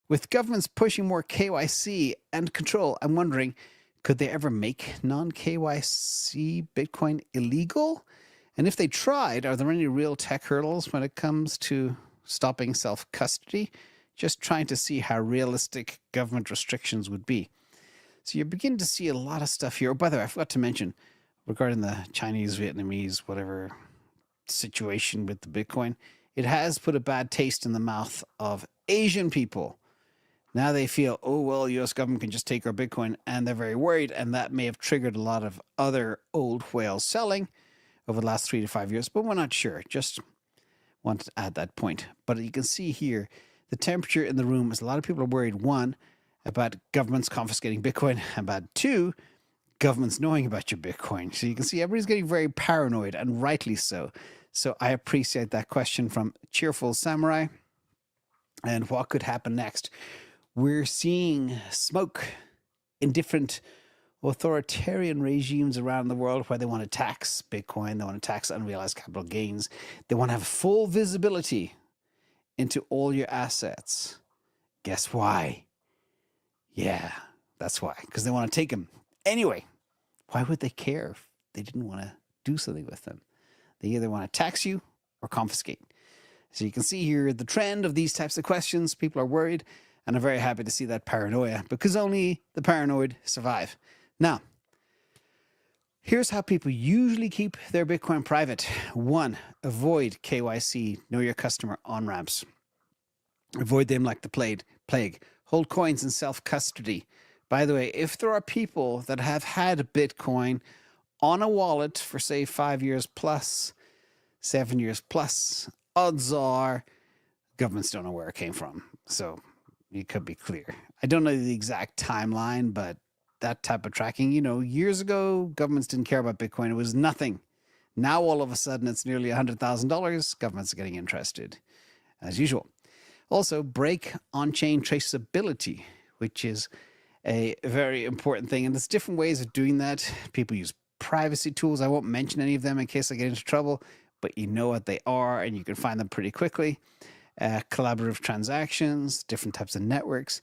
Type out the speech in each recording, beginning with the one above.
With governments pushing more KYC and control, I'm wondering, could they ever make non-KYC Bitcoin illegal? And if they tried, are there any real tech hurdles when it comes to stopping self-custody? Just trying to see how realistic government restrictions would be. So you're beginning to see a lot of stuff here. Oh, by the way, I forgot to mention regarding the Chinese, Vietnamese, whatever situation with the Bitcoin, it has put a bad taste in the mouth of Asian people. Now they feel, oh, well, US government can just take our Bitcoin, and they're very worried, and that may have triggered a lot of other old whales selling over the last 3 to 5 years, but we're not sure. Just wanted to add that point. But you can see here, the temperature in the room is a lot of people are worried, one, about governments confiscating Bitcoin, and about two, governments knowing about your Bitcoin. So you can see everybody's getting very paranoid, and rightly so. So I appreciate that question from Cheerful Samurai. And what could happen next? We're seeing smoke in different authoritarian regimes around the world where they want to tax Bitcoin, they want to tax unrealized capital gains, they want to have full visibility into all your assets. Guess why? Yeah, that's why, because they want to take them. Anyway, why would they care if they didn't want to do something with them? They either want to tax you or confiscate. So you can see here the trend of these types of questions. People are worried, and I'm very happy to see that paranoia, because only the paranoid survive. Now, here's how people usually keep their Bitcoin private. One, avoid KYC, know your customer on-ramps. Avoid them like the plague. Hold coins in self-custody. By the way, if there are people that have had Bitcoin on a wallet for, say, 5 years plus, 7 years plus, odds are governments don't know where it came from. So you could be clear. I don't know the exact timeline, but that type of tracking, years ago, governments didn't care about Bitcoin. It was nothing. Now, all of a sudden, it's nearly $100,000. Governments are getting interested, as usual. Also, break on-chain traceability, which is a very important thing. And there's different ways of doing that. People use privacy tools. I won't mention any of them in case I get into trouble, but you know what they are, and you can find them pretty quickly. Collaborative transactions, different types of networks,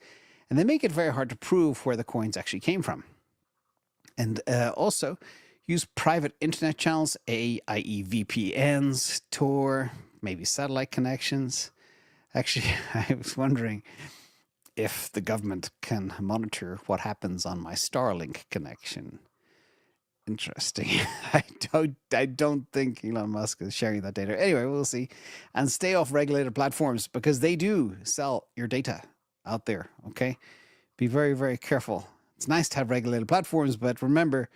and they make it very hard to prove where the coins actually came from. And also use private internet channels, i.e. VPNs, Tor, maybe satellite connections. Actually, I was wondering if the government can monitor what happens on my Starlink connection. Interesting. I don't think Elon Musk is sharing that data. Anyway, we'll see. And stay off regulated platforms, because they do sell your data out there. Okay, be very, very careful. It's nice to have regulated platforms, but remember,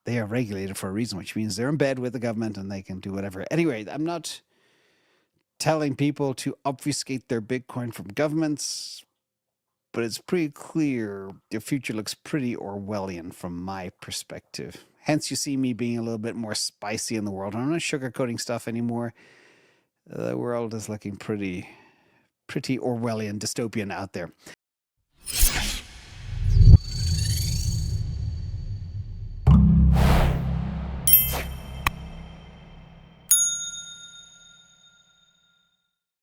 they are regulated for a reason, which means they're in bed with the government and they can do whatever. Anyway, I'm not telling people to obfuscate their Bitcoin from governments, but it's pretty clear the future looks pretty Orwellian from my perspective. Hence, you see me being a little bit more spicy in the world. I'm not sugarcoating stuff anymore. The world is looking pretty Orwellian, dystopian out there.